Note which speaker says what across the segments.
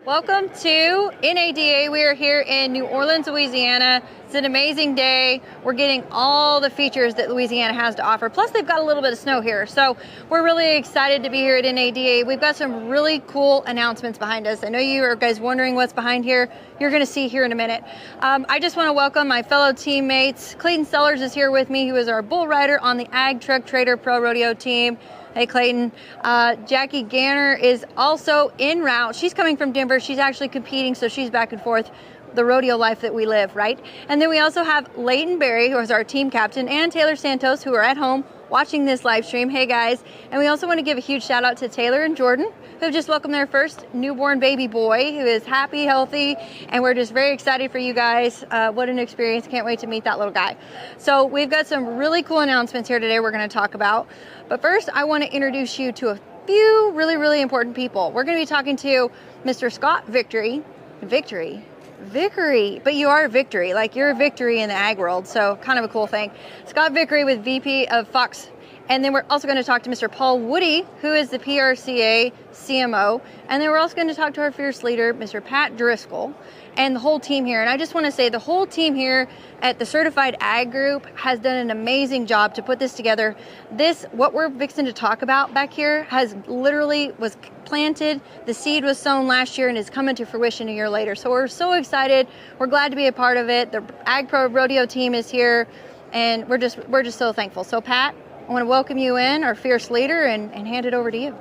Speaker 1: Welcome to NADA. We are here in New Orleans, Louisiana. It's an amazing day. We're getting all the features that Louisiana has to offer. Plus, they've got a little bit of snow here. So we're really excited to be here at NADA. We've got some really cool announcements behind us. I know you are guys wondering what's behind here. You're going to see here in a minute. I just want to welcome my fellow teammates. Clayton Sellers is here with me, who is our bull rider on the AgTruckTrader Pro Rodeo team. Hey, Clayton. Jackie Ganner is also en route. She's coming from Denver. She's actually competing, so she's back and forth. The rodeo life that we live, right? And then we also have Leighton Berry, who is our team captain, and Taylor Santos, who are at home watching this live stream. Hey, guys. And we also want to give a huge shout out to Taylor and Jordan, who have just welcomed their first newborn baby boy, who is happy, healthy, and we're just very excited for you guys. What an experience. Can't wait to meet that little guy. So we've got some really cool announcements here today we're going to talk about. But first, I want to introduce you to a few really important people. We're going to be talking to Mr. Scott Vickery, but you are Vickery, like you're a Vickery in the ag world, so kind of a cool thing. Scott Vickery with VP of Fox. And then we're also going to talk to Mr. Paul Woody, who is the PRCA CMO. And then we're also going to talk to our fierce leader, Mr. Pat Driscoll, and the whole team here. And I just want to say the whole team here at the Certified Ag Group has done an amazing job to put this together. What we're fixing to talk about back here was planted, the seed was sown last year and is coming to fruition a year later. So we're so excited. We're glad to be a part of it. The Ag Pro Rodeo team is here, and we're just so thankful. So Pat, I want to welcome you in, our fierce leader, and hand it over to you.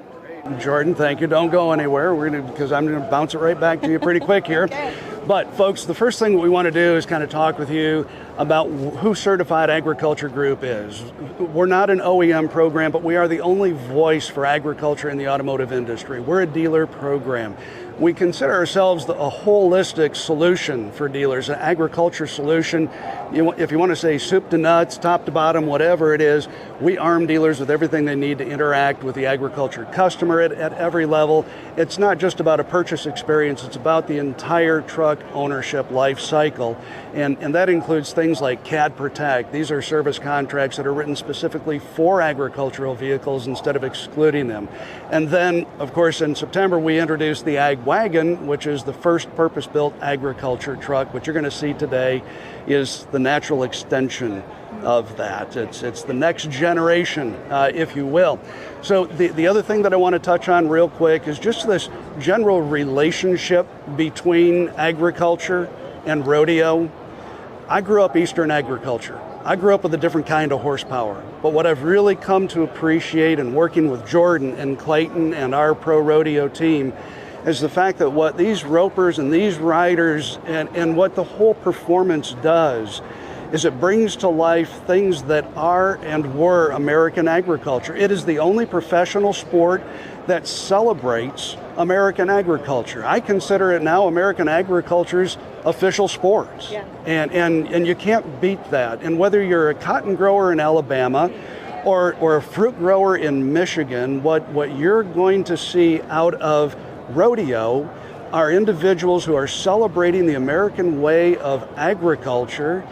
Speaker 2: Jordan, thank you. Don't go anywhere. Because I'm going to bounce it right back to you pretty quick here.
Speaker 1: Okay.
Speaker 2: But folks, the first thing we want to do is kind of talk with you about who Certified Agriculture Group is. We're not an OEM program, but we are the only voice for agriculture in the automotive industry. We're a dealer program. We consider ourselves a holistic solution for dealers, an agriculture solution. If you want to say soup to nuts, top to bottom, whatever it is, we arm dealers with everything they need to interact with the agriculture customer at every level. It's not just about a purchase experience, it's about the entire truck ownership life cycle. And that includes things like CAD Protect. These are service contracts that are written specifically for agricultural vehicles instead of excluding them. And then, of course, in September, we introduced the AgWagon, which is the first purpose-built agriculture truck. What you're going to see today is the natural extension of that. It's the next generation, if you will. So the other thing that I want to touch on real quick is just this general relationship between agriculture and rodeo. I grew up Eastern agriculture. I grew up with a different kind of horsepower. But what I've really come to appreciate in working with Jordan and Clayton and our pro rodeo team is the fact that what these ropers and these riders and what the whole performance does is it brings to life things that are and were American agriculture. It is the only professional sport that celebrates American agriculture. I consider it now American agriculture's official sport.
Speaker 1: Yeah.
Speaker 2: And you can't beat that. And whether you're a cotton grower in Alabama or a fruit grower in Michigan, what you're going to see out of rodeo are individuals who are celebrating the American way of agriculture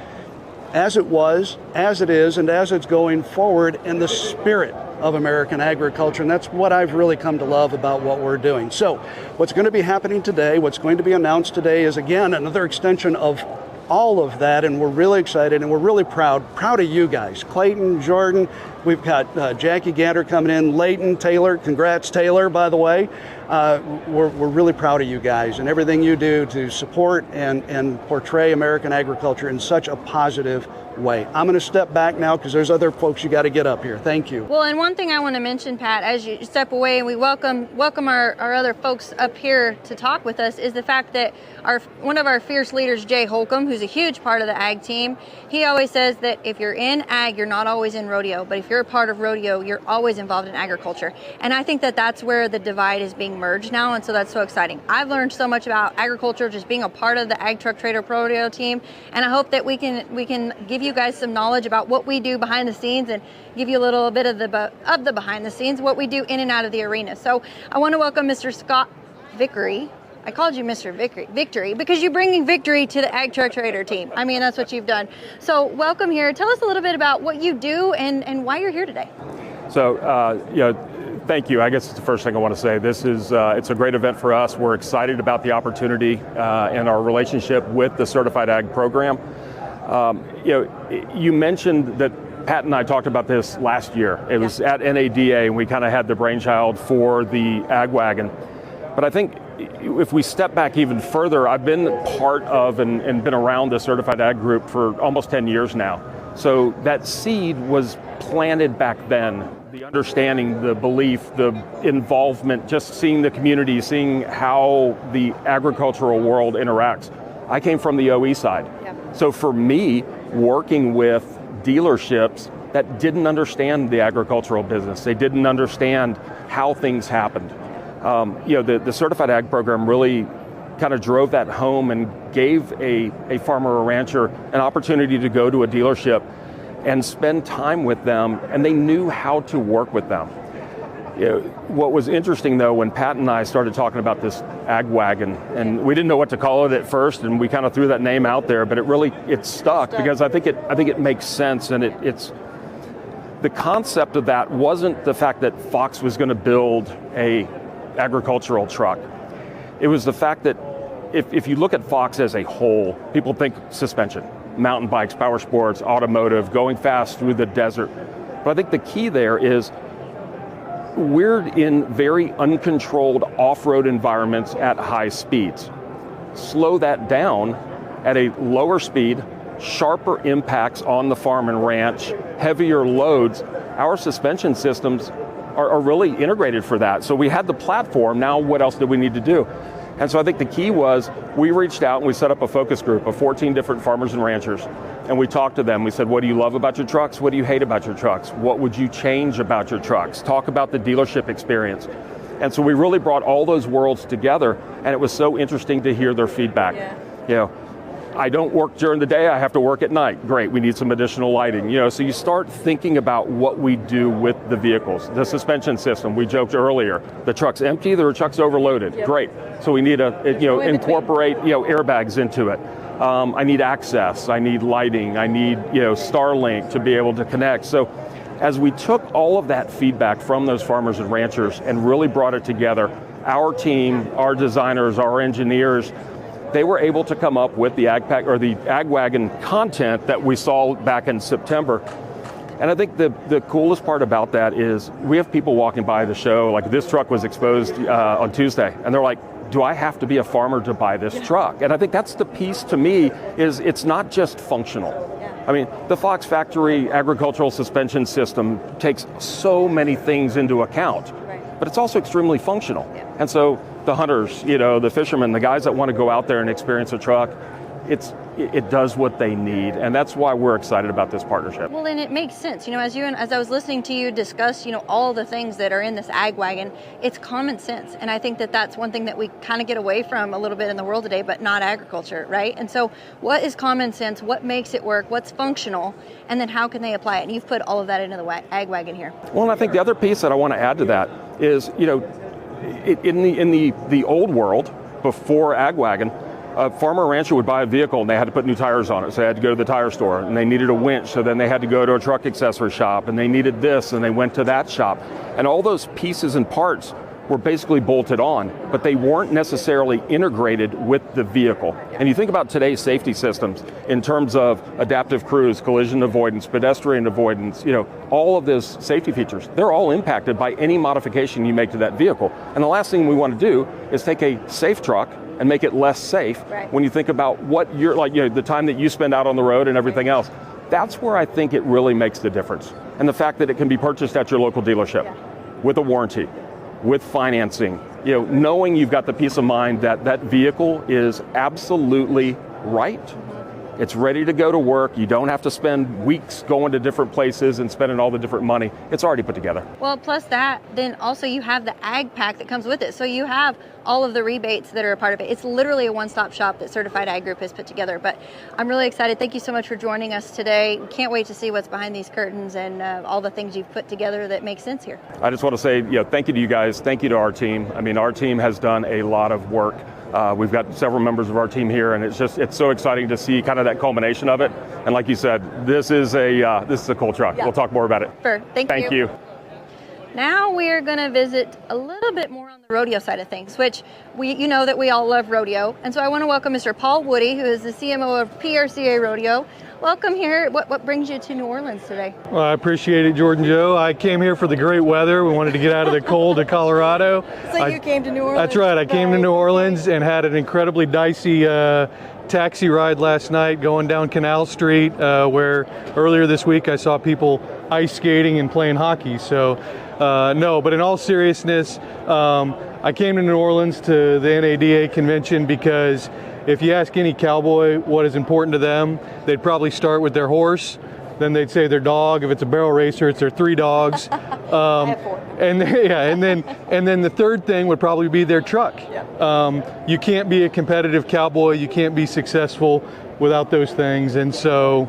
Speaker 2: as it was, as it is, and as it's going forward, and the spirit of American agriculture. And that's what I've really come to love about what we're doing. So what's going to be happening today, what's going to be announced today is, again, another extension of all of that, and we're really excited and we're really proud of you guys. Clayton, Jordan, we've got Jackie Ganner coming in, Leighton, Taylor. Congrats, Taylor, by the way. We're really proud of you guys and everything you do to support and portray American agriculture in such a positive way. I'm going to step back now because there's other folks you got to get up here. Thank you.
Speaker 1: Well, and one thing I want to mention, Pat, as you step away and we welcome our other folks up here to talk with us, is the fact that one of our fierce leaders, Jay Holcomb, who's a huge part of the ag team, he always says that if you're in ag, you're not always in rodeo, but if you're a part of rodeo, you're always involved in agriculture. And I think that that's where the divide is being merged now, and so that's so exciting. I've learned so much about agriculture just being a part of the AgTruckTrader Pro Rodeo team, and I hope that we can give you guys some knowledge about what we do behind the scenes and give you a little bit of the behind the scenes, what we do in and out of the arena. So I want to welcome Mr. Scott Vickery. I called you Mr. Vickery because you're bringing victory to the AgTruckTrader team. I mean, that's what you've done. So welcome here. Tell us a little bit about what you do and why you're here today.
Speaker 3: So, thank you. I guess it's the first thing I want to say. This is it's a great event for us. We're excited about the opportunity and our relationship with the Certified Ag program. You mentioned that Pat and I talked about this last year. It was at NADA, and we kind of had the brainchild for the AgWagon. But I think if we step back even further, I've been part of and been around the Certified Ag group for almost 10 years now. So that seed was planted back then. The understanding, the belief, the involvement, just seeing the community, seeing how the agricultural world interacts. I came from the OE side. So for me, working with dealerships that didn't understand the agricultural business, they didn't understand how things happened. The Certified Ag program really kind of drove that home and gave a farmer or rancher an opportunity to go to a dealership and spend time with them, and they knew how to work with them. What was interesting though, when Pat and I started talking about this AgWagon, and we didn't know what to call it at first, and we kind of threw that name out there, but it stuck because I think it makes sense, and it's the concept of that wasn't the fact that Fox was going to build a agricultural truck. It was the fact that if you look at Fox as a whole, people think suspension, mountain bikes, power sports, automotive, going fast through the desert. But I think the key there is we're in very uncontrolled off-road environments at high speeds. Slow that down at a lower speed, sharper impacts on the farm and ranch, heavier loads. Our suspension systems are really integrated for that. So we had the platform, now what else do we need to do? And so I think the key was we reached out and we set up a focus group of 14 different farmers and ranchers, and we talked to them. We said, what do you love about your trucks? What do you hate about your trucks? What would you change about your trucks? Talk about the dealership experience. And so we really brought all those worlds together, and it was so interesting to hear their feedback. I don't work during the day, I have to work at night. Great, we need some additional lighting. So you start thinking about what we do with the vehicles. The suspension system, we joked earlier, the truck's empty, the truck's overloaded. Great, so we need to incorporate airbags into it. I need access, I need lighting, I need Starlink to be able to connect. So as we took all of that feedback from those farmers and ranchers and really brought it together, our team, our designers, our engineers, they were able to come up with the AgWagon content that we saw back in September. And I think the coolest part about that is we have people walking by the show, like this truck was exposed on Tuesday, and they're like, do I have to be a farmer to buy this truck? And I think that's the piece to me, is it's not just functional. I mean, the Fox factory agricultural suspension system takes so many things into account, but it's also extremely functional. And so the hunters, the fishermen, the guys that want to go out there and experience a truck, it does what they need, and that's why we're excited about this partnership.
Speaker 1: Well, and it makes sense. As I was listening to you discuss, all the things that are in this AgWagon, it's common sense, and I think that that's one thing that we kind of get away from a little bit in the world today, but not agriculture, right? And so, what is common sense? What makes it work? What's functional? And then how can they apply it? And you've put all of that into the AgWagon here.
Speaker 3: Well, and I think the other piece that I want to add to that is, in the old world before AgWagon, a farmer or rancher would buy a vehicle and they had to put new tires on it, so they had to go to the tire store, and they needed a winch, so then they had to go to a truck accessory shop, and they needed this, and they went to that shop. And all those pieces and parts were basically bolted on, but they weren't necessarily integrated with the vehicle. And you think about today's safety systems in terms of adaptive cruise, collision avoidance, pedestrian avoidance, all of those safety features, they're all impacted by any modification you make to that vehicle. And the last thing we want to do is take a safe truck and make it less safe. When you think about what you're the time that you spend out on the road and everything else. That's where I think it really makes the difference. And the fact that it can be purchased at your local dealership with a warranty, with financing, knowing you've got the peace of mind that that vehicle is absolutely right. It's ready to go to work. You don't have to spend weeks going to different places and spending all the different money. It's already put together.
Speaker 1: Well, plus that, then also you have the Ag Pack that comes with it. So you have all of the rebates that are a part of it. It's literally a one-stop shop that Certified Ag Group has put together. But I'm really excited. Thank you so much for joining us today. Can't wait to see what's behind these curtains and all the things you've put together that make sense here.
Speaker 3: I just want to say, thank you to you guys. Thank you to our team. I mean, our team has done a lot of work. We've got several members of our team here, and it's so exciting to see kind of that culmination of it. And like you said, this is a cool truck. We'll talk more about it.
Speaker 1: Sure. Thank you.
Speaker 3: Thank you.
Speaker 1: Now we are going to visit a little bit more on the rodeo side of things, which you know that we all love rodeo. And so I want to welcome Mr. Paul Woody, who is the CMO of PRCA Rodeo. Welcome here. What brings you to New Orleans today?
Speaker 4: Well, I appreciate it, Jordan Joe. I came here for the great weather. We wanted to get out of the cold of Colorado.
Speaker 1: So you came to New Orleans?
Speaker 4: That's right. I came to New Orleans and had an incredibly dicey taxi ride last night going down Canal Street, where earlier this week I saw people ice skating and playing hockey. So no, but in all seriousness, I came to New Orleans to the NADA convention because if you ask any cowboy what is important to them, they'd probably start with their horse, then they'd say their dog. If it's a barrel racer, it's their 3 dogs.
Speaker 1: I have 4.
Speaker 4: And then the third thing would probably be their truck.
Speaker 1: Yep.
Speaker 4: You can't be a competitive cowboy, you can't be successful without those things. And so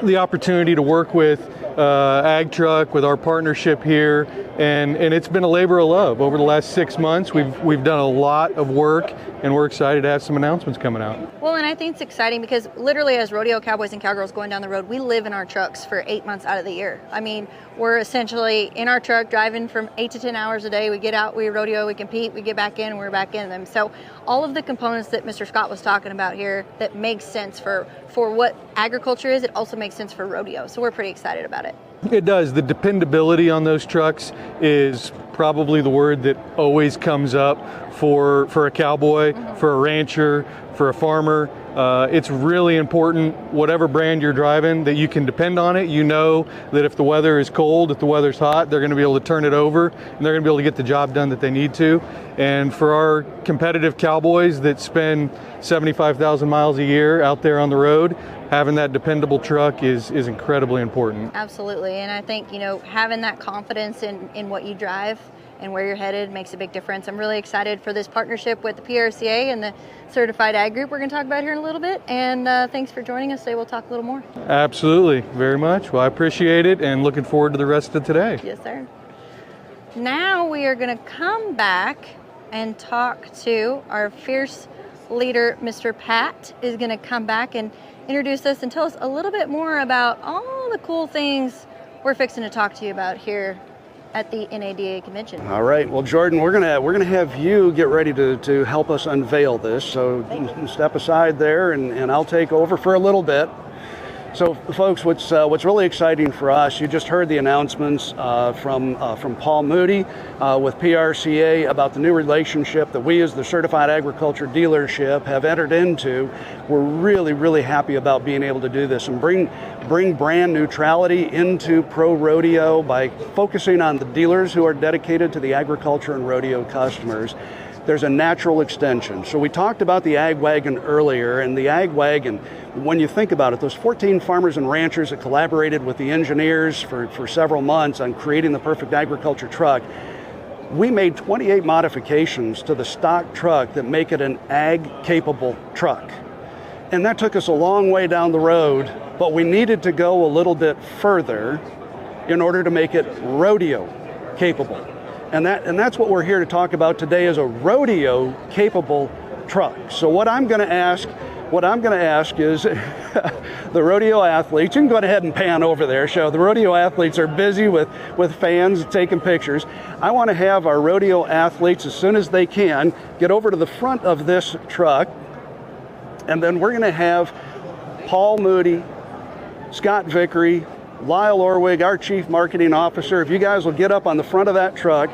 Speaker 4: the opportunity to work with AgTruck, with our partnership here, and it's been a labor of love over the last 6 months. We've done a lot of work, and we're excited to have some announcements coming out.
Speaker 1: Well, and I think it's exciting because literally as rodeo cowboys and cowgirls going down the road, we live in our trucks for 8 months out of the year. I mean, we're essentially in our truck driving from 8 to 10 hours a day. We get out, we rodeo, we compete, we get back in, and we're back in them. So all of the components that Mr. Scott was talking about here that makes sense for what agriculture is, it also makes sense for rodeo. So we're pretty excited about it.
Speaker 4: It does. The dependability on those trucks is probably the word that always comes up for a cowboy, for a rancher, for a farmer. It's really important, whatever brand you're driving, that you can depend on it. You know that if the weather is cold, if the weather's hot, they're going to be able to turn it over and they're going to be able to get the job done that they need to. And for our competitive cowboys that spend 75,000 miles a year out there on the road, having that dependable truck is incredibly important.
Speaker 1: Absolutely. And I think, having that confidence in what you drive and where you're headed makes a big difference. I'm really excited for this partnership with the PRCA and the Certified Ag Group we're going to talk about here in a little bit. And thanks for joining us today. We'll talk a little more.
Speaker 4: Absolutely. Very much. Well, I appreciate it and looking forward to the rest of today.
Speaker 1: Yes, sir. Now we are going to come back and talk to our fierce leader, Mr. Pat, is going to come back and introduce us and tell us a little bit more about all the cool things we're fixing to talk to you about here at the NADA convention.
Speaker 2: All right. Well, Jordan, we're gonna have you get ready to help us unveil this. So step aside there, and I'll take over for a little bit. So, folks, what's really exciting for us, you just heard the announcements from Paul Moody with PRCA about the new relationship that we as the Certified Agriculture Dealership have entered into. We're really, really happy about being able to do this and bring brand neutrality into pro rodeo by focusing on the dealers who are dedicated to the agriculture and rodeo customers. There's a natural extension. So we talked about the Ag Wagon earlier, and the Ag Wagon, when you think about it, those 14 farmers and ranchers that collaborated with the engineers for several months on creating the perfect agriculture truck, we made 28 modifications to the stock truck that make it an ag-capable truck. And that took us a long way down the road, but we needed to go a little bit further in order to make it rodeo-capable. And that's what we're here to talk about today, is a rodeo-capable truck. So what I'm going to ask is the rodeo athletes, you can go ahead and pan over there, show the rodeo athletes are busy with fans taking pictures. I want to have our rodeo athletes, as soon as they can, get over to the front of this truck, and then we're going to have Paul Moody, Scott Vickery, Lyle Orwig, our Chief Marketing Officer. If you guys will get up on the front of that truck,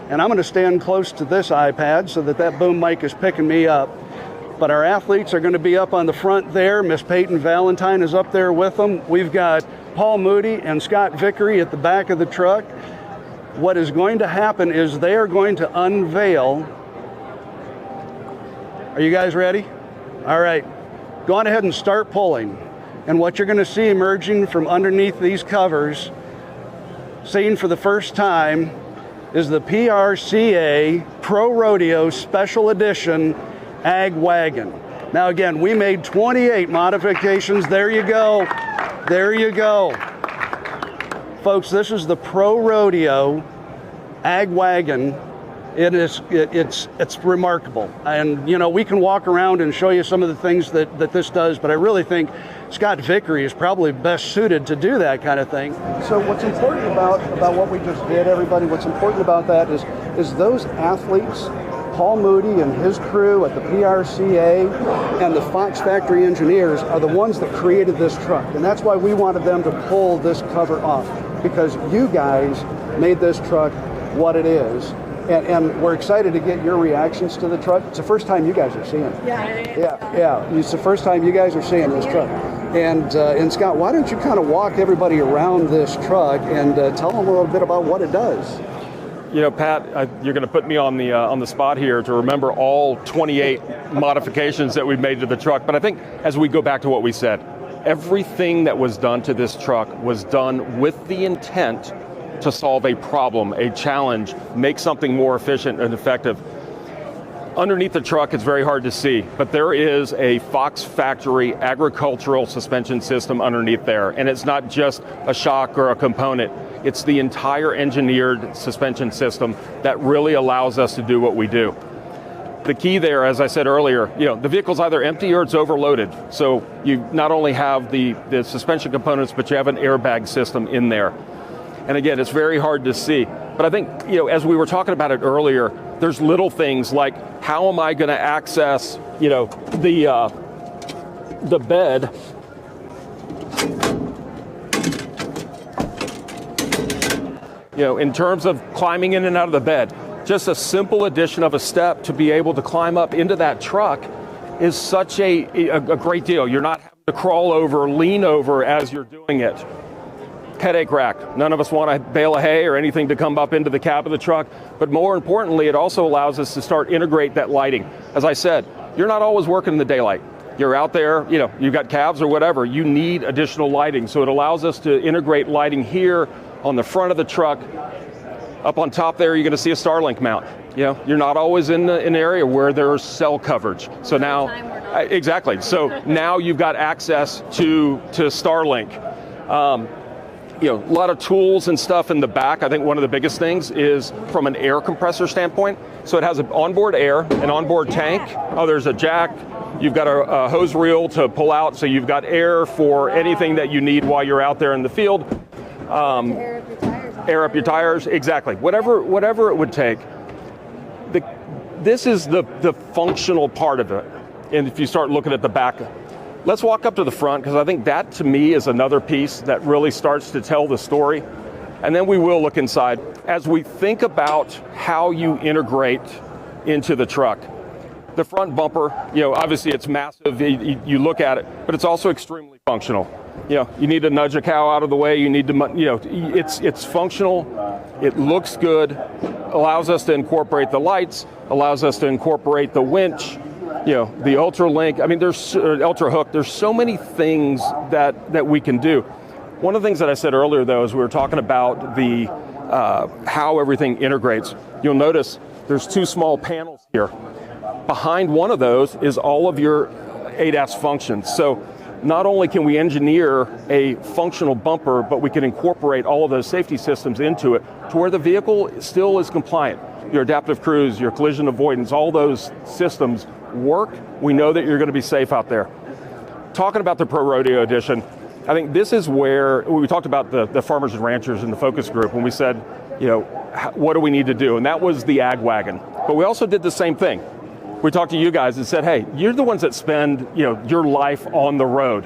Speaker 2: and I'm going to stand close to this iPad so that boom mic is picking me up. But our athletes are going to be up on the front there. Miss Peyton Valentine is up there with them. We've got Paul Moody and Scott Vickery at the back of the truck. What is going to happen is they are going to unveil. Are you guys ready? All right. Go on ahead and start pulling. And what you're going to see emerging from underneath these covers, seen for the first time, is the PRCA Pro Rodeo Special Edition Ag Wagon. Now again, we made 28 modifications. There you go. There you go. Folks, this is the Pro Rodeo Ag Wagon It's remarkable. And, you know, we can walk around and show you some of the things that this does, but I really think Scott Vickery is probably best suited to do that kind of thing. So what's important about what we just did, everybody, what's important about that is those athletes, Paul Moody and his crew at the PRCA and the Fox factory engineers are the ones that created this truck. And that's why we wanted them to pull this cover off, because you guys made this truck what it is. And we're excited to get your reactions to the truck. It's the first time you guys are seeing it. Yeah. It's the first time you guys are seeing this truck. And Scott, why don't you kind of walk everybody around this truck and tell them a little bit about what it does?
Speaker 3: You know, Pat, you're going to put me on the spot here to remember all 28 modifications that we've made to the truck. But I think as we go back to what we said, everything that was done to this truck was done with the intent to solve a problem, a challenge, make something more efficient and effective. Underneath the truck, it's very hard to see, but there is a Fox factory agricultural suspension system underneath there. And it's not just a shock or a component. It's the entire engineered suspension system that really allows us to do what we do. The key there, as I said earlier, you know, the vehicle's either empty or it's overloaded. So you not only have the suspension components, but you have an airbag system in there. And again, it's very hard to see. But I think, you know, as we were talking about it earlier, there's little things like, how am I going to access, you know, the bed? You know, in terms of climbing in and out of the bed, just a simple addition of a step to be able to climb up into that truck is such a great deal. You're not having to crawl over, lean over as you're doing it. Headache rack. None of us want a bale of hay or anything to come up into the cab of the truck, but more importantly, it also allows us to start integrate that lighting. As I said, you're not always working in the daylight. You're out there, you know, you've got cabs or whatever, you need additional lighting. So it allows us to integrate lighting here on the front of the truck. Up on top there, you're going to see a Starlink mount. You know, you're not always in an area where there's cell coverage. So now, exactly. So now you've got access to Starlink. You know, a lot of tools and stuff in the back. I think one of the biggest things is from an air compressor standpoint. So it has an onboard air, an onboard tank. Oh, there's a jack. You've got a hose reel to pull out, so you've got air for anything that you need while you're out there in the field. Air up your tires, exactly. Whatever it would take. This is the functional part of it. And if you start looking at the back, let's walk up to the front, because I think that to me is another piece that really starts to tell the story. And then we will look inside. As we think about how you integrate into the truck, the front bumper, you know, obviously it's massive, you look at it, but it's also extremely functional. You know, you need to nudge a cow out of the way, you need to, you know, it's functional, it looks good, allows us to incorporate the lights, allows us to incorporate the winch, you know, the Ultra Link. I mean, there's Ultra Hook. There's so many things that we can do. One of the things that I said earlier, though, is we were talking about the how everything integrates. You'll notice there's two small panels here. Behind one of those is all of your ADAS functions. So not only can we engineer a functional bumper, but we can incorporate all of those safety systems into it to where the vehicle still is compliant. Your adaptive cruise, your collision avoidance, all those systems work. We know that you're going to be safe out there. Talking about the Pro Rodeo Edition, I think this is where we talked about the farmers and ranchers in the focus group when we said, you know, what do we need to do? And that was the ag wagon. But we also did the same thing. We talked to you guys and said, hey, you're the ones that spend, you know, your life on the road.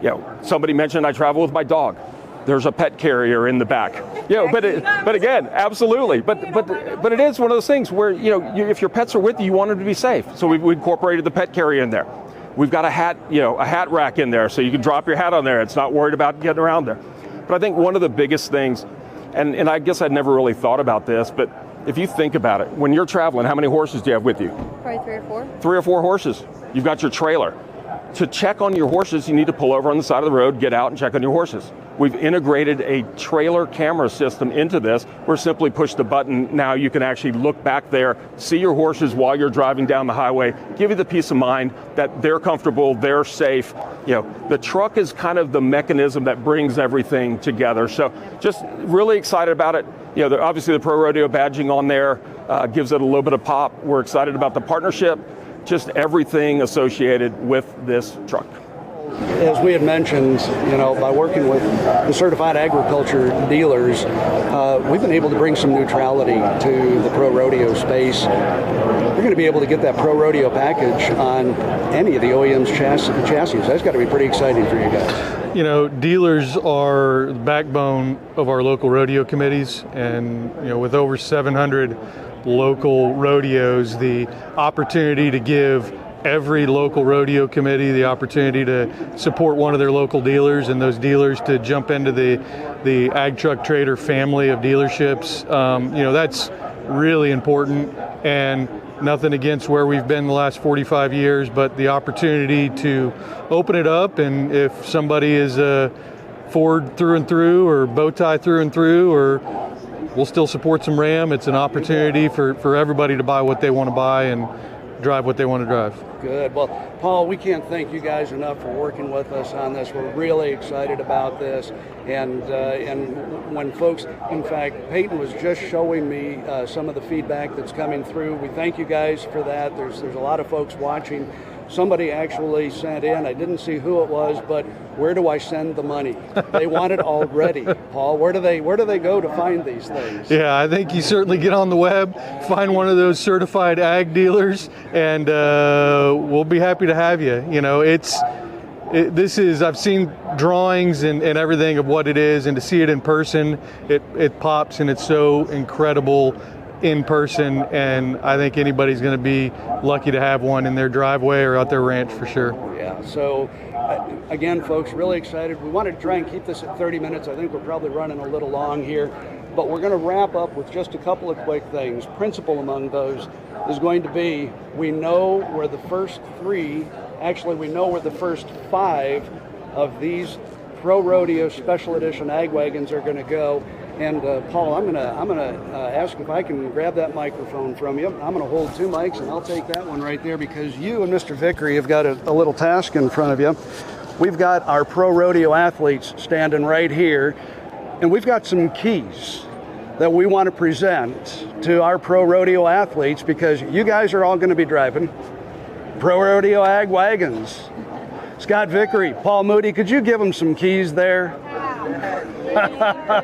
Speaker 3: You know, somebody mentioned I travel with my dog. There's a pet carrier in the back. You know, but again, absolutely. But it is one of those things where, you know, if your pets are with you, you want them to be safe. So we incorporated the pet carrier in there. We've got a hat rack in there, so you can drop your hat on there. It's not worried about getting around there. But I think one of the biggest things, and I guess I'd never really thought about this, but if you think about it, when you're traveling, how many horses do you have with you?
Speaker 1: Probably 3 or 4.
Speaker 3: 3 or 4 horses. You've got your trailer. To check on your horses, you need to pull over on the side of the road, get out and check on your horses. We've integrated a trailer camera system into this. We're simply push the button. Now you can actually look back there, see your horses while you're driving down the highway, give you the peace of mind that they're comfortable, they're safe. You know, the truck is kind of the mechanism that brings everything together. So just really excited about it. You know, obviously the Pro Rodeo badging on there. gives it a little bit of pop. We're excited about the partnership, just everything associated with this truck.
Speaker 2: As we had mentioned, by working with the certified agriculture dealers, we've been able to bring some neutrality to the pro rodeo space. You're going to be able to get that pro rodeo package on any of the OEM's chassis. That's got to be pretty exciting for you guys.
Speaker 4: Dealers are the backbone of our local rodeo committees, and with over 700 local rodeos, the opportunity to give every local rodeo committee the opportunity to support one of their local dealers, and those dealers to jump into the AgTruckTrader family of dealerships. That's really important, and nothing against where we've been the last 45 years, but the opportunity to open it up, and if somebody is Ford through and through or bow tie through and through, or we'll still support some Ram, it's an opportunity for everybody to buy what they want to buy and drive what they want to drive.
Speaker 2: Good. Well, Paul, we can't thank you guys enough for working with us on this. We're really excited about this. And when folks, in fact, Peyton was just showing me some of the feedback that's coming through. We thank you guys for that. There's a lot of folks watching. Somebody actually sent in, I didn't see who it was, but where do I send the money? They want it already. Paul, where do they go to find these things?
Speaker 4: Yeah, I think you certainly get on the web, find one of those certified ag dealers, and we'll be happy to have you. I've seen drawings and everything of what it is, and to see it in person, it pops, and it's so incredible in person, and I think anybody's going to be lucky to have one in their driveway or out their ranch for sure.
Speaker 2: Yeah, so again, folks, really excited. We wanted to try and keep this at 30 minutes. I think we're probably running a little long here, but we're going to wrap up with just a couple of quick things. Principal among those is going to be, we know where the first 5 of these Pro Rodeo Special Edition Ag Wagons are going to go. And Paul, I'm gonna ask if I can grab that microphone from you. I'm gonna hold 2 mics, and I'll take that one right there, because you and Mr. Vickery have got a little task in front of you. We've got our pro rodeo athletes standing right here, and we've got some keys that we want to present to our pro rodeo athletes, because you guys are all going to be driving Pro Rodeo Ag Wagons. Scott Vickery, Paul Moody, could you give them some keys there?
Speaker 1: Thank you. That's awesome.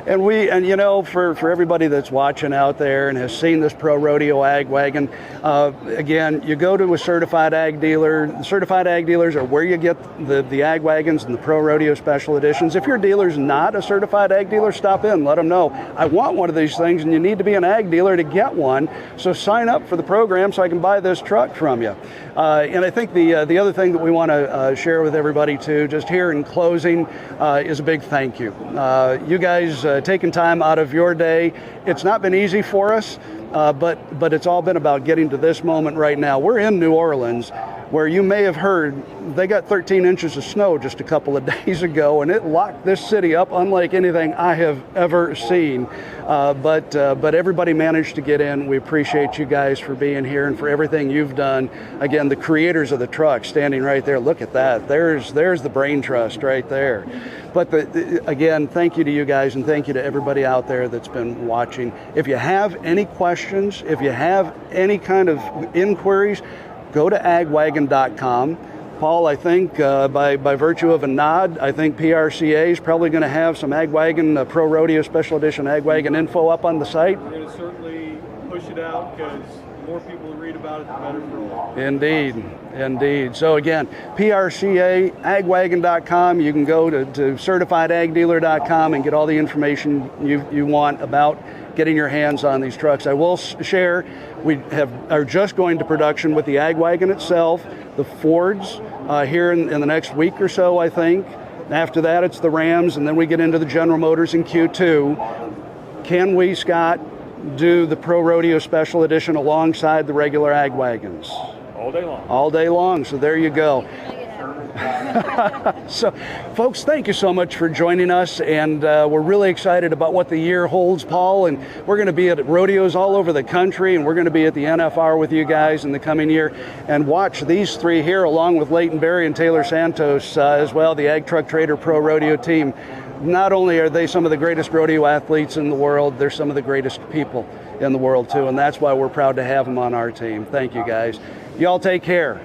Speaker 2: And for everybody that's watching out there and has seen this Pro Rodeo Ag Wagon, again, you go to a certified ag dealer. The certified ag dealers are where you get the ag wagons and the Pro Rodeo Special Editions. If your dealer's not a certified ag dealer, stop in, let them know, I want one of these things, and you need to be an ag dealer to get one. So sign up for the program so I can buy this truck from you. And I think the other thing that we want to share with everybody too, just here in closing, is a big thank you. You guys taking time out of your day. It's not been easy for us, but it's all been about getting to this moment right now. We're in New Orleans, where you may have heard they got 13 inches of snow just a couple of days ago, and it locked this city up unlike anything I have ever seen. But everybody managed to get in. We appreciate you guys for being here and for everything you've done. Again, the creators of the truck standing right there. Look at that. There's the brain trust right there. But again, thank you to you guys, and thank you to everybody out there that's been watching. If you have any questions, if you have any kind of inquiries, go to agwagon.com. Paul, I think by virtue of a nod, I think PRCA is probably going to have some Ag Wagon Pro Rodeo Special Edition Ag Wagon info up on the site.
Speaker 4: We're going to certainly push it out, because the more people who read about it, the better for all.
Speaker 2: Indeed. So again, PRCA, agwagon.com. You can go to certifiedagdealer.com and get all the information you want about getting your hands on these trucks. I will share, we are just going to production with the Ag Wagon itself, the Fords here in the next week or so, I think. After that, it's the Rams, and then we get into the General Motors in Q2. Can we, Scott, do the Pro Rodeo Special Edition alongside the regular Ag Wagons?
Speaker 3: All day long.
Speaker 2: All day long, so there you go. So, folks, thank you so much for joining us, and we're really excited about what the year holds, Paul, and we're going to be at rodeos all over the country, and we're going to be at the NFR with you guys in the coming year, and watch these three here, along with Leighton Berry and Taylor Santos as well, the AgTruckTrader Pro Rodeo team. Not only are they some of the greatest rodeo athletes in the world, they're some of the greatest people in the world too, and that's why we're proud to have them on our team. Thank you guys. Y'all take care.